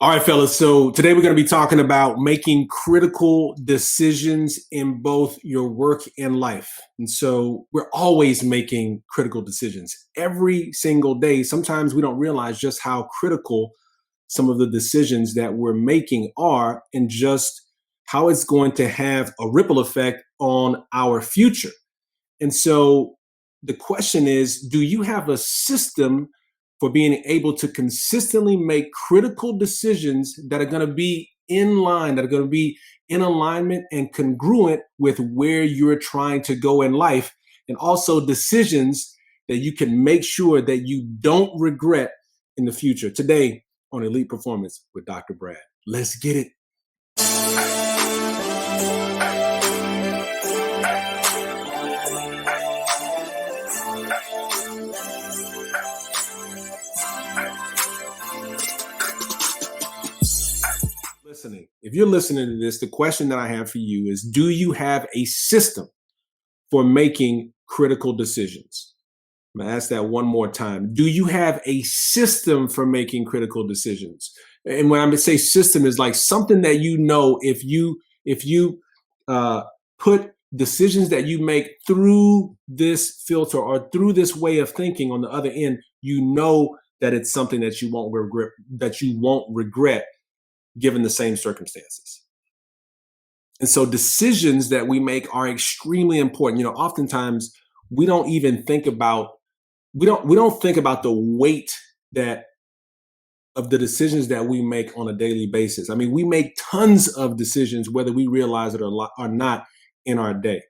All right, fellas. So today we're going to be talking about making critical decisions in both your work and life. And so we're always making critical decisions every single day. Sometimes we don't realize just how critical some of the decisions that we're making are and just how it's going to have a ripple effect on our future. And so the question is, do you have a system for being able to consistently make critical decisions that are going to be in line, that are going to be in alignment and congruent with where you're trying to go in life? And also decisions that you can make sure that you don't regret in the future. Today on Elite Performance with Dr. Brad. Let's get it. If you're listening to this, the question that I have for you is, do you have a system for making critical decisions? I'm going to ask that one more time. Do you have a system for making critical decisions? And when I say system, is like something that you know, if you uh, put decisions that you make through this filter or through this way of thinking on the other end, you know that it's something that you won't regret given the same circumstances. And so decisions that we make are extremely important. Oftentimes we don't even think about we don't think about the weight that of the decisions that we make on a daily basis. I mean, we make tons of decisions whether we realize it or not in our day.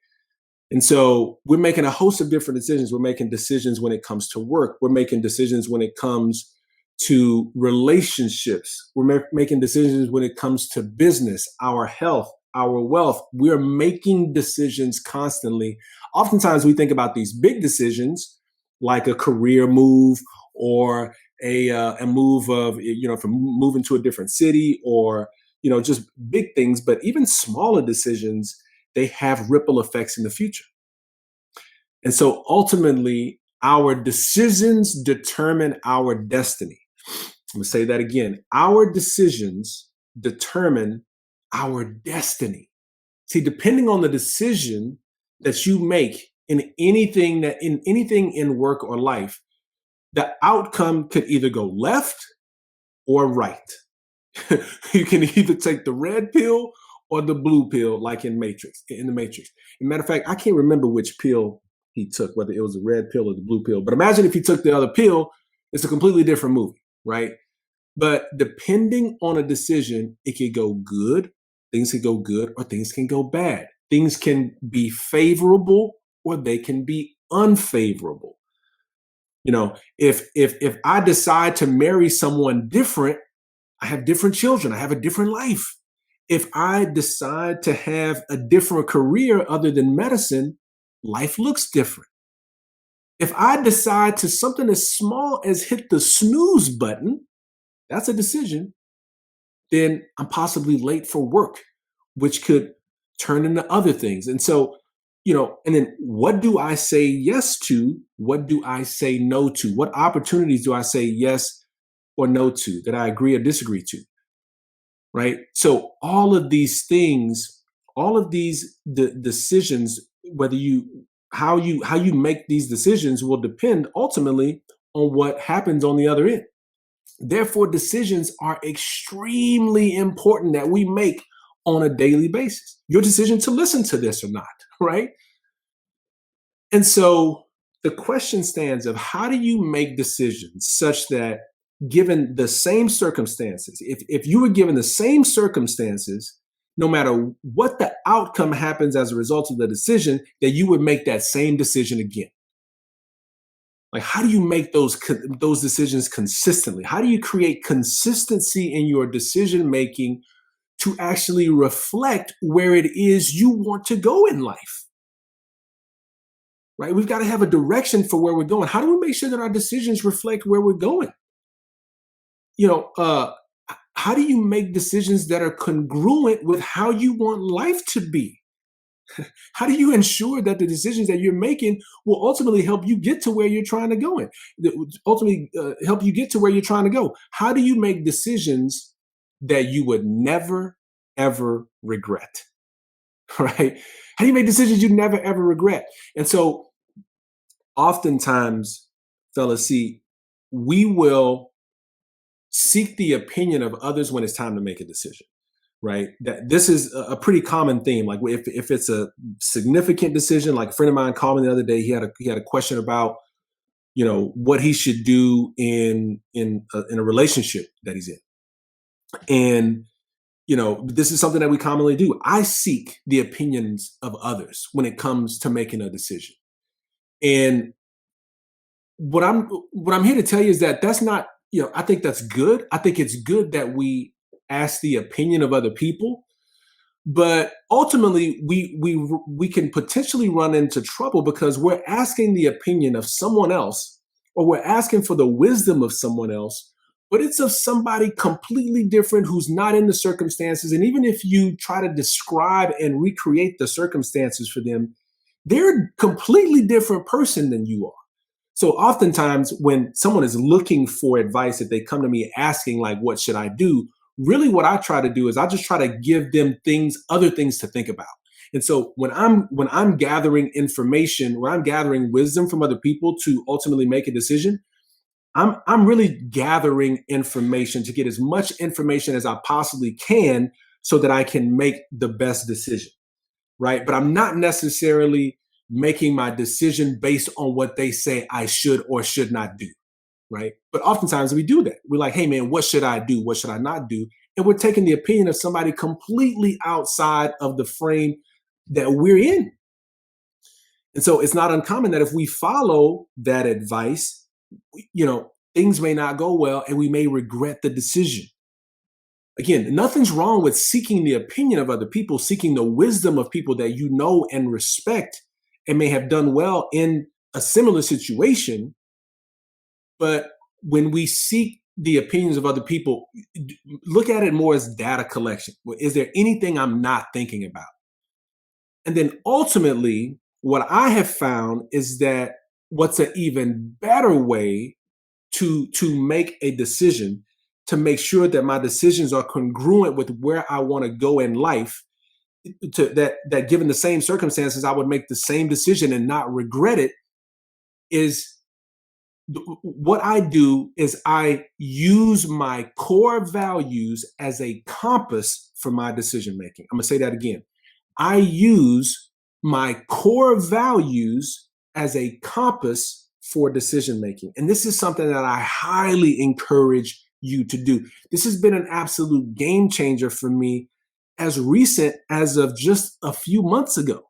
And so we're making a host of different decisions. We're making decisions when it comes to work. We're making decisions when it comes to relationships. We're making decisions when it comes to business, our health, our wealth. We're making decisions constantly. Oftentimes we think about these big decisions like a career move or a move of, from moving to a different city or, just big things. But even smaller decisions, they have ripple effects in the future. And so ultimately, our decisions determine our destiny. I'm going to say that again. Our decisions determine our destiny. See, depending on the decision that you make in anything in work or life, the outcome could either go left or right. You can either take the red pill or the blue pill, like in the Matrix. As a matter of fact, I can't remember which pill he took, whether it was the red pill or the blue pill. But imagine if he took the other pill, it's a completely different movie, right? But depending on a decision, it could go good, things can go good, or things can go bad. Things can be favorable or they can be unfavorable. If I decide to marry someone different, I have different children, I have a different life. If I decide to have a different career other than medicine, life looks different. If I decide to something as small as hit the snooze button, that's a decision, then I'm possibly late for work, which could turn into other things. And so, and then what do I say yes to? What do I say no to? What opportunities do I say yes or no to, that I agree or disagree to? Right? So all of these things, all of these decisions, whether how you make these decisions will depend ultimately on what happens on the other end. Therefore, decisions are extremely important that we make on a daily basis. Your decision to listen to this or not, right? And so the question stands of, how do you make decisions such that, given the same circumstances, if you were given the same circumstances, no matter what the outcome happens as a result of the decision, that you would make that same decision again? Like, how do you make those decisions consistently? How do you create consistency in your decision making to actually reflect where it is you want to go in life? Right? We've got to have a direction for where we're going. How do we make sure that our decisions reflect where we're going? How do you make decisions that are congruent with how you want life to be? How do you ensure that the decisions that you're making will ultimately help you get to where you're trying to go? Ultimately, help you get to where you're trying to go. How do you make decisions that you would never, ever regret, right? How do you make decisions you never, ever regret? And so oftentimes, fellas, see, we will seek the opinion of others when it's time to make a decision, right? That this is a pretty common theme. Like if it's a significant decision, like a friend of mine called me the other day, he had a question about what he should do in a relationship that he's in, and this is something that we commonly do. I seek the opinions of others when it comes to making a decision, and what I'm here to tell you is that that's not, I think that's good. I think it's good that we ask the opinion of other people, but ultimately we can potentially run into trouble because we're asking the opinion of someone else, or we're asking for the wisdom of someone else, but it's of somebody completely different who's not in the circumstances. And even if you try to describe and recreate the circumstances for them, they're a completely different person than you are. So oftentimes when someone is looking for advice, if they come to me asking like, what should I do? Really what I try to do is I just try to give them other things to think about. And so when I'm gathering information, when I'm gathering wisdom from other people to ultimately make a decision, I'm really gathering information to get as much information as I possibly can so that I can make the best decision, right? But I'm not necessarily making my decision based on what they say I should or should not do, right? But oftentimes we do that. We're like, hey, man, what should I do? What should I not do? And we're taking the opinion of somebody completely outside of the frame that we're in. And so it's not uncommon that if we follow that advice, things may not go well and we may regret the decision. Again, nothing's wrong with seeking the opinion of other people, seeking the wisdom of people that you know and respect and may have done well in a similar situation. But when we seek the opinions of other people, look at it more as data collection. Is there anything I'm not thinking about? And then ultimately, what I have found is that what's an even better way to make a decision, to make sure that my decisions are congruent with where I want to go in life, that given the same circumstances, I would make the same decision and not regret it, is what I do is I use my core values as a compass for my decision making. I'm going to say that again. I use my core values as a compass for decision making. And this is something that I highly encourage you to do. This has been an absolute game changer for me as recent as of just a few months ago.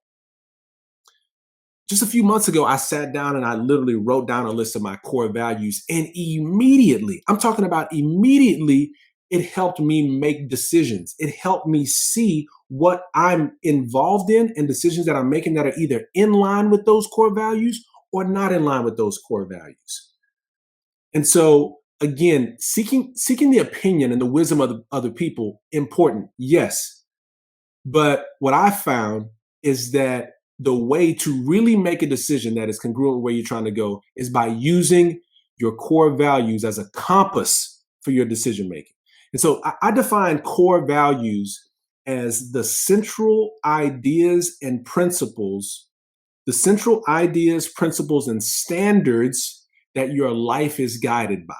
Just a few months ago, I sat down and I literally wrote down a list of my core values. And immediately, I'm talking about immediately, it helped me make decisions. It helped me see what I'm involved in and decisions that I'm making that are either in line with those core values or not in line with those core values. And so, again, seeking the opinion and the wisdom of the other people, important, yes. But what I found is that the way to really make a decision that is congruent with where you're trying to go is by using your core values as a compass for your decision making. And so I define core values as the central ideas and principles, and standards that your life is guided by.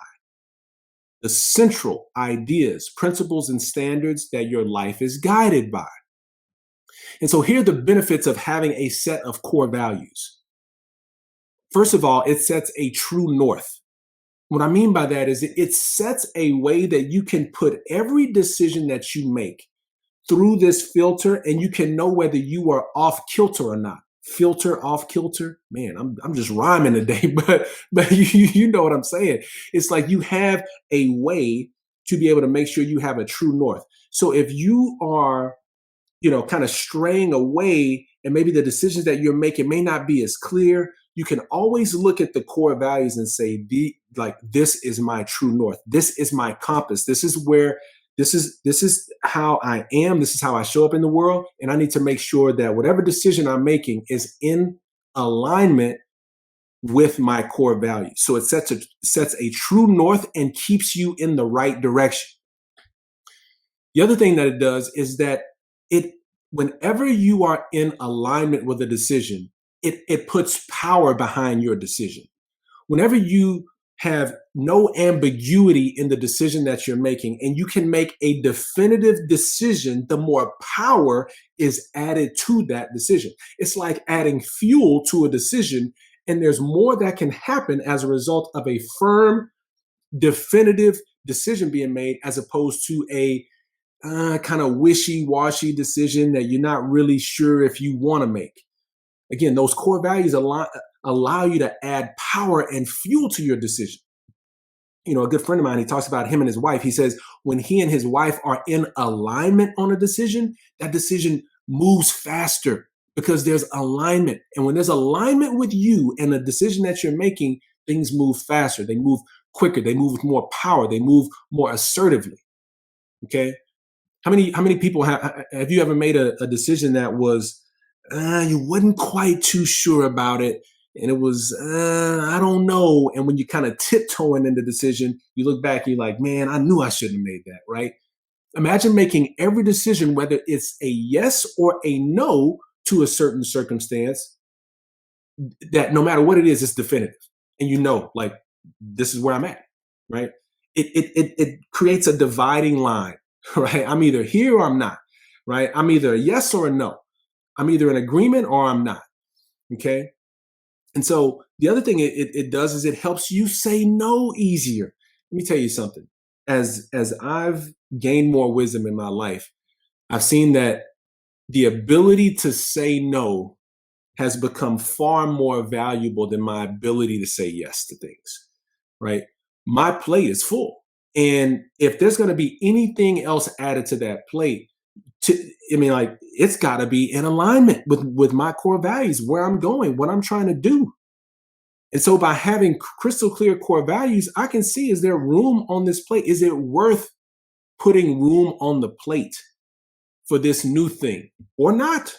The central ideas, principles, and standards that your life is guided by. And so here are the benefits of having a set of core values. First of all, it sets a true north. What I mean by that is it sets a way that you can put every decision that you make through this filter, and you can know whether you are off kilter or not. Filter, off kilter, man, I'm just rhyming today, but you know what I'm saying. It's like you have a way to be able to make sure you have a true north. So if you are kind of straying away and maybe the decisions that you're making may not be as clear, you can always look at the core values and say, this is my true north. This is my compass. This is how I am. This is how I show up in the world. And I need to make sure that whatever decision I'm making is in alignment with my core values. So it sets a true north and keeps you in the right direction. The other thing that it does is that it, whenever you are in alignment with a decision, it puts power behind your decision. Whenever you have no ambiguity in the decision that you're making and you can make a definitive decision, the more power is added to that decision. It's like adding fuel to a decision, and there's more that can happen as a result of a firm, definitive decision being made as opposed to a kind of wishy-washy decision that you're not really sure if you want to make. Again, those core values allow you to add power and fuel to your decision. A good friend of mine, he talks about him and his wife. He says when he and his wife are in alignment on a decision, that decision moves faster because there's alignment. And when there's alignment with you and the decision that you're making, things move faster. They move quicker. They move with more power. They move more assertively. Okay. How many people have you ever made a decision that was you wasn't quite too sure about it, and it was I don't know, and when you kind of tiptoeing in the decision, you look back and you're like, man, I knew I shouldn't have made that, right? Imagine making every decision, whether it's a yes or a no to a certain circumstance, that no matter what it is, it's definitive, and like this is where I'm at, right? It creates a dividing line, right? I'm either here or I'm not, right? I'm either a yes or a no. I'm either in agreement or I'm not. Okay. And so the other thing it does is it helps you say no easier. Let me tell you something. As I've gained more wisdom in my life, I've seen that the ability to say no has become far more valuable than my ability to say yes to things. Right. My plate is full. And if there's going to be anything else added to that plate, it's got to be in alignment with my core values, where I'm going, what I'm trying to do. And so by having crystal clear core values, I can see, is there room on this plate? Is it worth putting room on the plate for this new thing or not?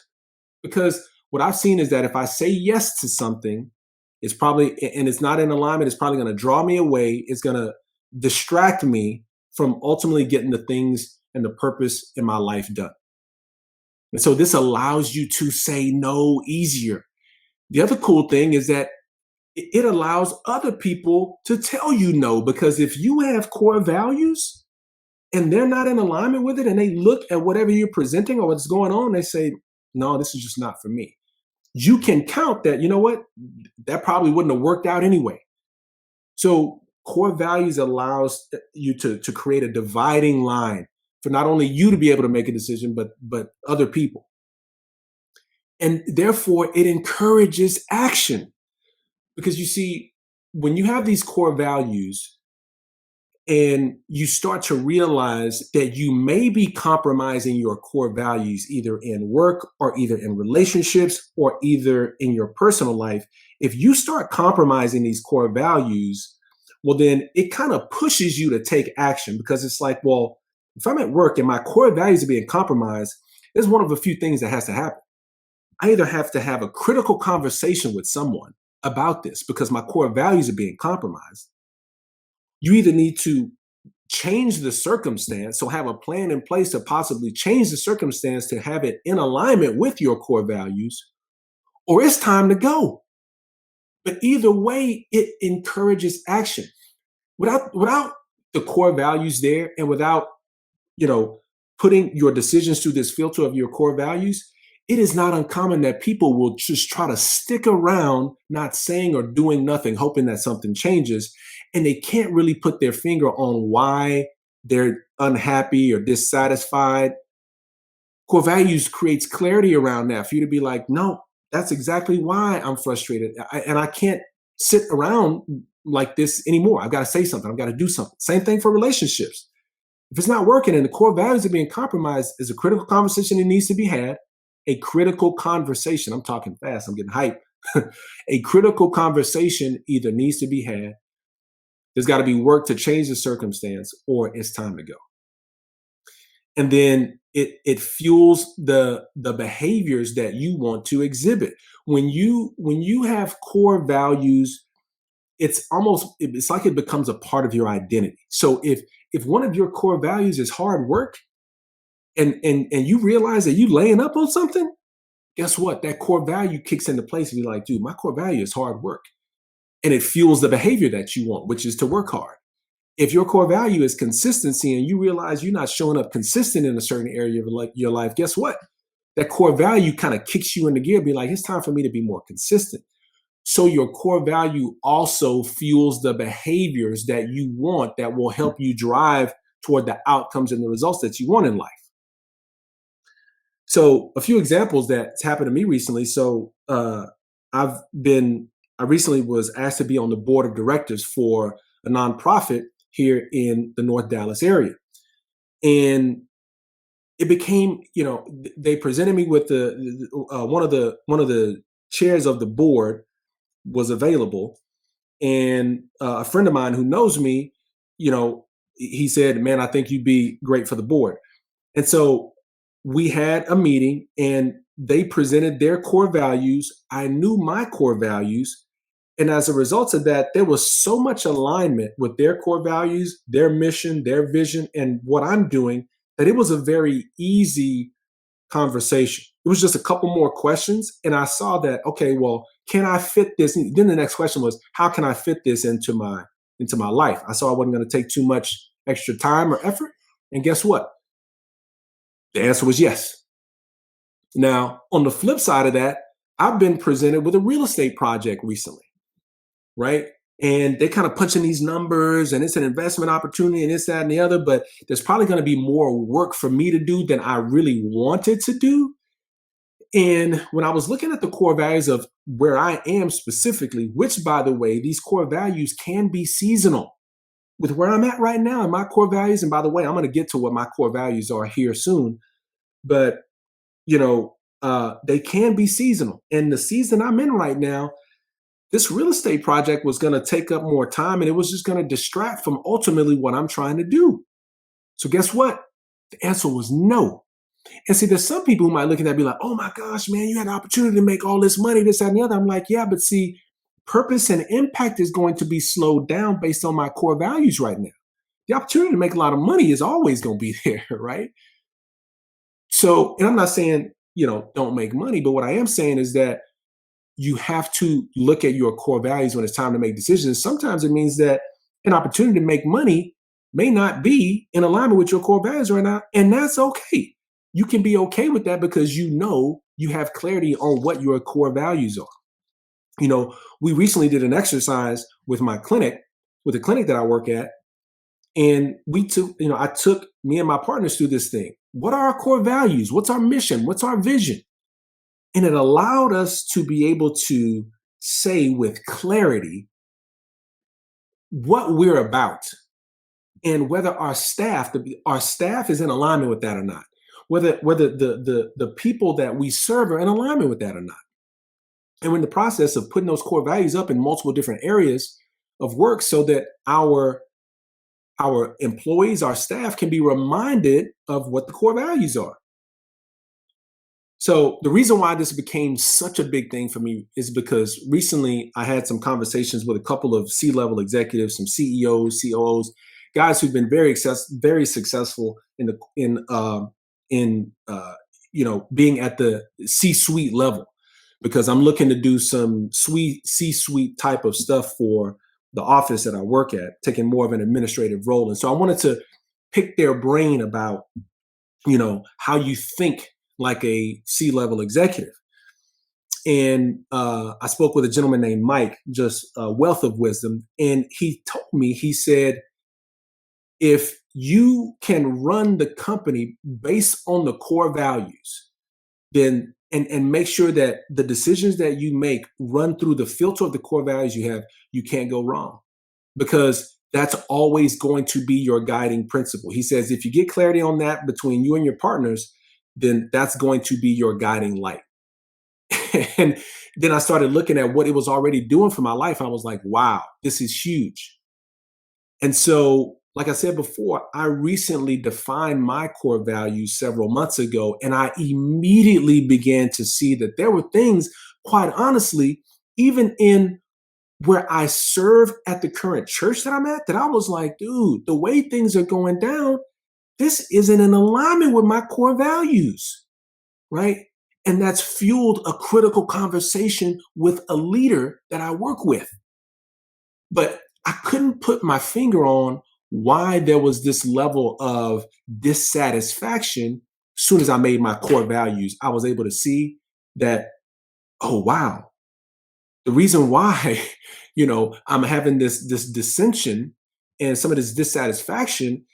Because what I've seen is that if I say yes to something, it's probably, and it's not in alignment, it's probably going to draw me away. It's going to distract me from ultimately getting the things and the purpose in my life done. And so this allows you to say no easier. The other cool thing is that it allows other people to tell you no, because if you have core values and they're not in alignment with it, and they look at whatever you're presenting or what's going on, they say, no, this is just not for me. You can count that, you know what, that probably wouldn't have worked out anyway. So core values allows you to create a dividing line for not only you to be able to make a decision, but other people. And therefore, it encourages action. Because you see, when you have these core values and you start to realize that you may be compromising your core values either in work or either in relationships or either in your personal life, if you start compromising these core values, well, then it kind of pushes you to take action, because it's like, well, if I'm at work and my core values are being compromised, there's one of a few things that has to happen. I either have to have a critical conversation with someone about this because my core values are being compromised. You either need to change the circumstance, so have a plan in place to possibly change the circumstance to have it in alignment with your core values, or it's time to go. But either way, it encourages action. Without the core values there, and without putting your decisions through this filter of your core values, it is not uncommon that people will just try to stick around, not saying or doing nothing, hoping that something changes. And they can't really put their finger on why they're unhappy or dissatisfied. Core values creates clarity around that for you to be like, no, that's exactly why I'm frustrated. And I can't sit around like this anymore. I've got to say something. I've got to do something. Same thing for relationships. If it's not working and the core values are being compromised, is a critical conversation that needs to be had. A critical conversation. I'm talking fast. I'm getting hyped. A critical conversation either needs to be had. There's got to be work to change the circumstance, or it's time to go. And then it fuels the behaviors that you want to exhibit. When you have core values, it's like it becomes a part of your identity. So if one of your core values is hard work, and you realize that you laying up on something, guess what? That core value kicks into place and you're like, dude, my core value is hard work. And it fuels the behavior that you want, which is to work hard. If your core value is consistency and you realize you're not showing up consistent in a certain area of your life, guess what? That core value kind of kicks you into gear, be like, it's time for me to be more consistent. So your core value also fuels the behaviors that you want that will help you drive toward the outcomes and the results that you want in life. So a few examples that's happened to me recently. So I've been, I recently was asked to be on the board of directors for a nonprofit here in the North Dallas area. And it became, they presented me with one of the chairs of the board was available. And a friend of mine who knows me, you know, he said, man, I think you'd be great for the board. And so we had a meeting and they presented their core values. I knew my core values. And as a result of that, there was so much alignment with their core values, their mission, their vision, and what I'm doing that it was a very easy conversation. It was just a couple more questions. And I saw that, okay, well, can I fit this? Then the next question was, how can I fit this into my life? I saw I wasn't going to take too much extra time or effort. And guess what? The answer was yes. Now, on the flip side of that, I've been presented with a real estate project recently, right? And they kind of punching these numbers and it's an investment opportunity and this, that, and the other, but there's probably going to be more work for me to do than I really wanted to do. And when I was looking at the core values of where I am specifically, which by the way, these core values can be seasonal with where I'm at right now and my core values. And by the way, I'm going to get to what my core values are here soon, but they can be seasonal. And the season I'm in right now, this real estate project was going to take up more time and it was just going to distract from ultimately what I'm trying to do. So guess what? The answer was no. And see, there's some people who might look at that and be like, oh my gosh, man, you had the opportunity to make all this money, this, that, and the other. I'm like, yeah, but see, purpose and impact is going to be slowed down based on my core values right now. The opportunity to make a lot of money is always going to be there, right? So, and I'm not saying, don't make money, but what I am saying is that you have to look at your core values when it's time to make decisions. Sometimes it means that an opportunity to make money may not be in alignment with your core values right now, and that's okay. You can be okay with that because you have clarity on what your core values are. We recently did an exercise with my clinic, with the clinic that I work at, and I took me and my partners through this thing. What are our core values? What's our mission? What's our vision? And it allowed us to be able to say with clarity what we're about and whether our staff is in alignment with that or not, whether the people that we serve are in alignment with that or not. And we're in the process of putting those core values up in multiple different areas of work so that our employees, our staff can be reminded of what the core values are. So the reason why this became such a big thing for me is because recently I had some conversations with a couple of C-level executives, some CEOs, COOs, guys who've been very successful in being at the C-suite level, because I'm looking to do some C-suite type of stuff for the office that I work at, taking more of an administrative role. And so I wanted to pick their brain about, how you think like a C-level executive. And I spoke with a gentleman named Mike, just a wealth of wisdom. And he told me, he said, if you can run the company based on the core values, then and make sure that the decisions that you make run through the filter of the core values you have, you can't go wrong, because that's always going to be your guiding principle. He says, if you get clarity on that between you and your partners, then that's going to be your guiding light. And then I started looking at what it was already doing for my life. I was like, wow, this is huge. And so, like I said before, I recently defined my core values several months ago, and I immediately began to see that there were things, quite honestly, even in where I serve at the current church that I'm at, that I was like, dude, the way things are going down, this isn't in alignment with my core values, right? And that's fueled a critical conversation with a leader that I work with. But I couldn't put my finger on why there was this level of dissatisfaction. As soon as I made my core values, I was able to see that, oh, wow, the reason why, I'm having this dissension and some of this dissatisfaction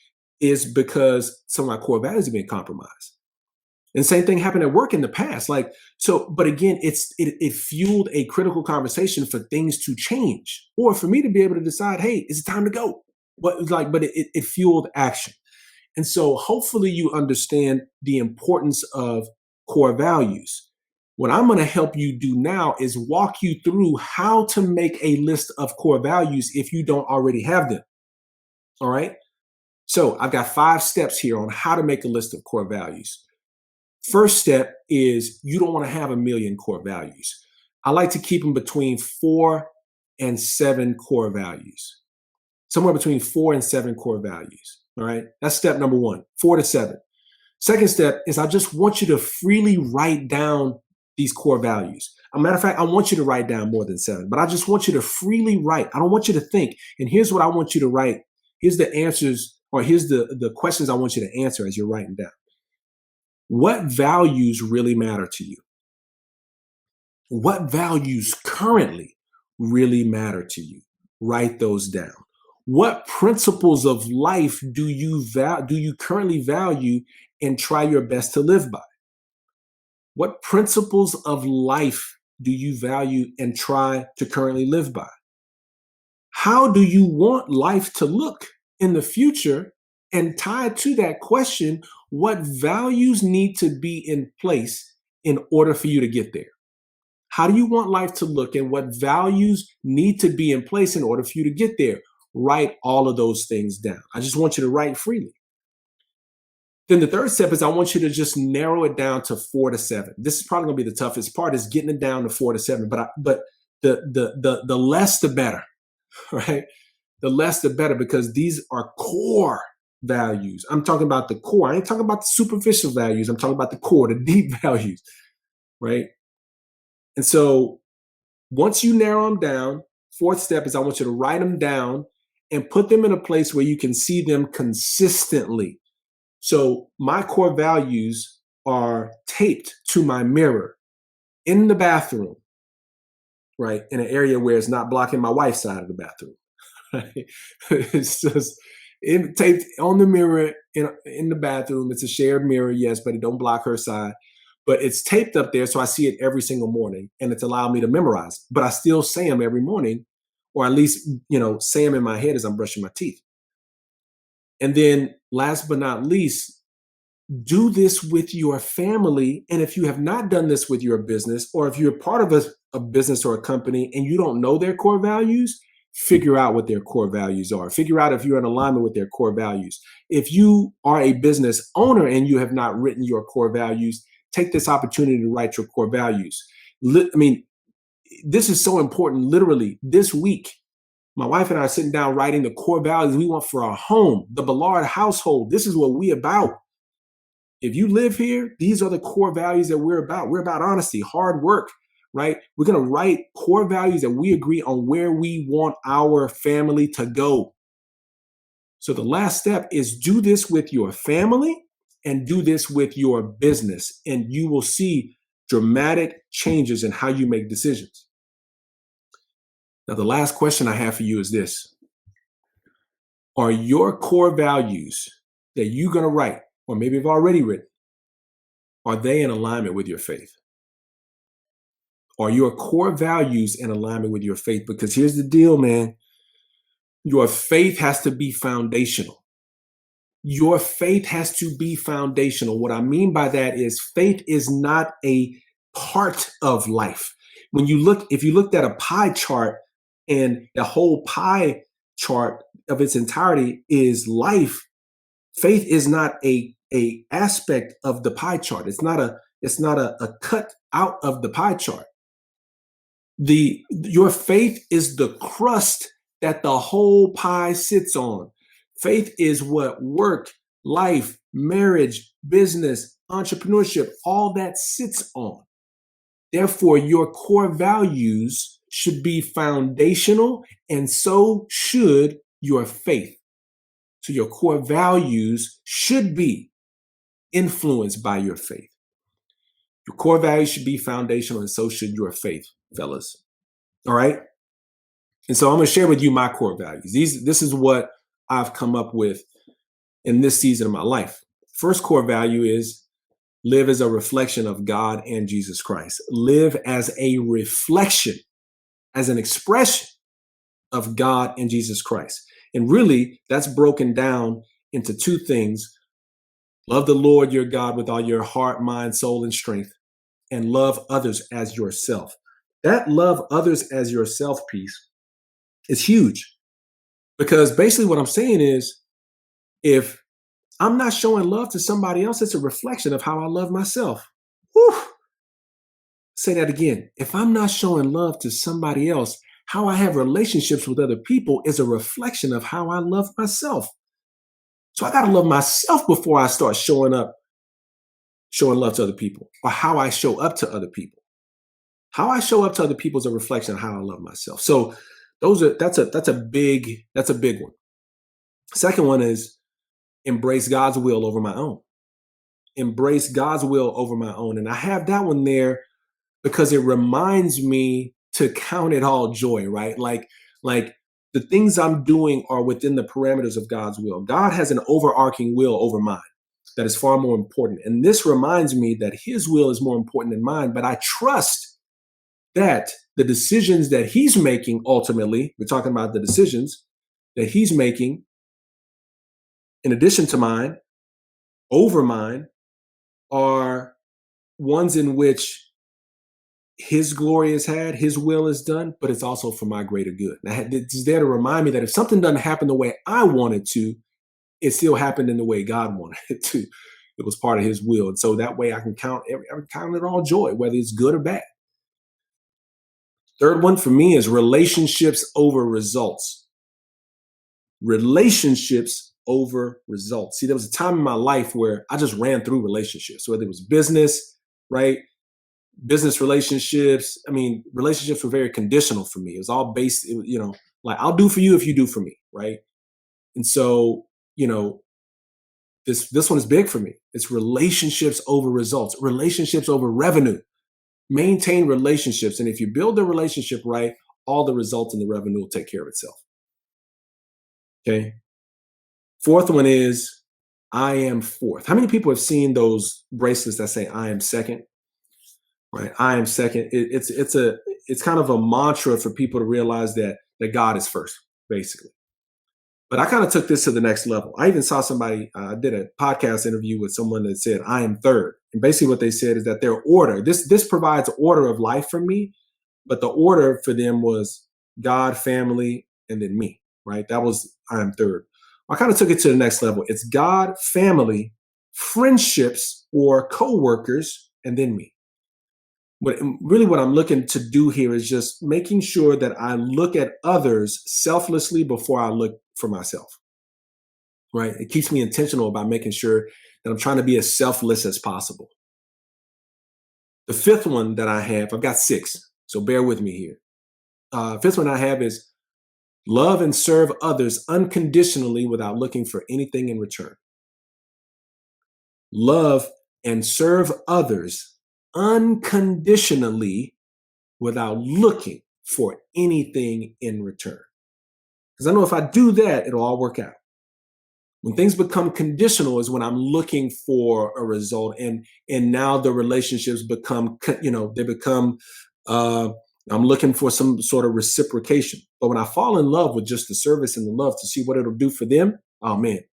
is because some of my core values have been compromised. And same thing happened at work in the past. Like, so, but again, it fueled a critical conversation for things to change, or for me to be able to decide, hey, is it time to go? But it fueled action. And so hopefully you understand the importance of core values. What I'm going to help you do now is walk you through how to make a list of core values if you don't already have them. All right. So I've got 5 steps here on how to make a list of core values. First step is you don't want to have a million core values. I like to keep them between 4 and 7 core values, somewhere between 4 and 7 core values. All right. That's step number 1, 4 to 7. Second step is I just want you to freely write down these core values. As a matter of fact, I want you to write down more than 7, but I just want you to freely write. I don't want you to think. And here's what I want you to write. Here's the answers, or here's the questions I want you to answer as you're writing down. What values really matter to you? What values currently really matter to you? Write those down. What principles of life do you currently value and try your best to live by? What principles of life do you value and try to currently live by? How do you want life to look in the future? And tied to that question, what values need to be in place in order for you to get there? How do you want life to look, and what values need to be in place in order for you to get there? Write all of those things down. I just want you to write freely. Then the third step is I want you to just narrow it down to 4 to 7. This is probably going to be the toughest part, is getting it down to 4 to 7. But the less the better, right? The less the better, because these are core values. I'm talking about the core. I ain't talking about the superficial values. I'm talking about the core, the deep values, right? And so once you narrow them down, fourth step is I want you to write them down and put them in a place where you can see them consistently. So my core values are taped to my mirror in the bathroom, right? In an area where it's not blocking my wife's side of the bathroom. Right? It's just taped on the mirror in the bathroom. It's a shared mirror, yes, but it don't block her side. But it's taped up there, so I see it every single morning, and it's allowed me to memorize. But I still say them every morning, or at least say them in my head as I'm brushing my teeth. And then, last but not least, do this with your family. And if you have not done this with your business, or if you're part of a business or a company and you don't know their core values, figure out what their core values are. Figure out if you're in alignment with their core values. If you are a business owner and you have not written your core values, take this opportunity to write your core values. I mean, this is so important. Literally, this week, my wife and I are sitting down writing the core values we want for our home, the Ballard household. This is what we about. If you live here, these are the core values that we're about. We're about honesty, hard work, right? We're going to write core values that we agree on where we want our family to go. So the last step is do this with your family and do this with your business, and you will see dramatic changes in how you make decisions. Now, the last question I have for you is this. Are your core values that you're going to write, or maybe have already written, are they in alignment with your faith? Are your core values in alignment with your faith? Because here's the deal, man. Your faith has to be foundational. Your faith has to be foundational. What I mean by that is faith is not a part of life. If you looked at a pie chart and the whole pie chart of its entirety is life, faith is not a aspect of the pie chart. It's not a cut out of the pie chart. Your faith is the crust that the whole pie sits on. Faith is what work life, marriage, business, entrepreneurship, all that sits on. Therefore, your core values should be foundational, and so should your faith. So your core values should be influenced by your faith. Your core values should be foundational, and so should your faith, fellas. All right. And so I'm going to share with you my core values. This is what I've come up with in this season of my life. First core value is live as a reflection of God and Jesus Christ. Live as a reflection, as an expression of God and Jesus Christ. And really, that's broken down into two things. Love the Lord your God with all your heart, mind, soul, and strength, and love others as yourself. That love others as yourself piece is huge, because basically what I'm saying is, if I'm not showing love to somebody else, it's a reflection of how I love myself. Whew. Say that again. If I'm not showing love to somebody else, how I have relationships with other people is a reflection of how I love myself. So I got to love myself before I start showing love to other people, or how I show up to other people. How I show up to other people is a reflection of how I love myself. So that's a big one. Second one is embrace God's will over my own. Embrace God's will over my own. And I have that one there because it reminds me to count it all joy, right? Like the things I'm doing are within the parameters of God's will. God has an overarching will over mine that is far more important. And this reminds me that his will is more important than mine, but I trust that the decisions that he's making, ultimately, we're talking about the decisions that he's making in addition to mine, over mine, are ones in which his glory is had, his will is done, but it's also for my greater good. It's there to remind me that if something doesn't happen the way I wanted to, it still happened in the way God wanted it to. It was part of his will. And so that way I can count it all joy, whether it's good or bad. Third one for me is relationships over results. Relationships over results. See, there was a time in my life where I just ran through relationships, whether it was business, right? Business relationships. I mean, relationships were very conditional for me. It was all based, like, I'll do for you if you do for me, right? And so, this one is big for me. It's relationships over results, relationships over revenue. Maintain relationships. And if you build the relationship right, all the results and the revenue will take care of itself. Okay. Fourth one is I am fourth. How many people have seen those bracelets that say I am second? Right. I am second. It's kind of a mantra for people to realize that God is first, basically. But I kind of took this to the next level. I even saw somebody, did a podcast interview with someone that said, I am third. And basically what they said is that their order, this provides order of life for me, but the order for them was God, family, and then me, right? That was, I am third. I kind of took it to the next level. It's God, family, friendships, or coworkers, and then me. But really what I'm looking to do here is just making sure that I look at others selflessly before I look for myself, right? It keeps me intentional about making sure that I'm trying to be as selfless as possible. The fifth one that I have, I've got six, so bear with me here. Fifth one I have is love and serve others unconditionally without looking for anything in return. Love and serve others unconditionally without looking for anything in return. Because I know if I do that, it'll all work out. When things become conditional is when I'm looking for a result, and now the relationships become, I'm looking for some sort of reciprocation. But when I fall in love with just the service and the love to see what it'll do for them, oh man, it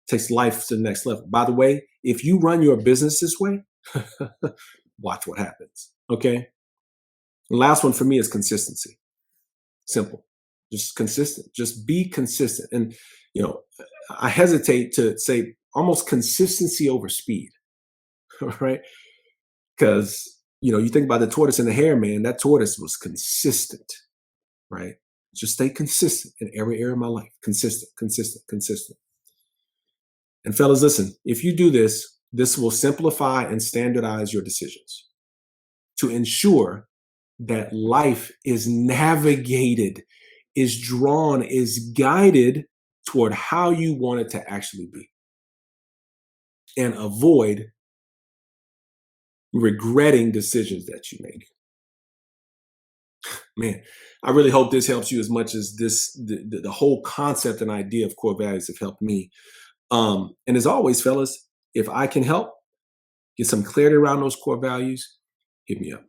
takes life to the next level. By the way, if you run your business this way, watch what happens. Okay. The last one for me is consistency. Simple. Just consistent. Just be consistent. And, I hesitate to say almost consistency over speed, right? Because, you think about the tortoise and the hare, man, that tortoise was consistent, right? Just stay consistent in every area of my life. Consistent, consistent, consistent. And fellas, listen, if you do this, this will simplify and standardize your decisions to ensure that life is navigated, is drawn, is guided toward how you want it to actually be, and avoid regretting decisions that you make. Man, I really hope this helps you as much as the whole concept and idea of core values have helped me. And as always, fellas, if I can help get some clarity around those core values, hit me up.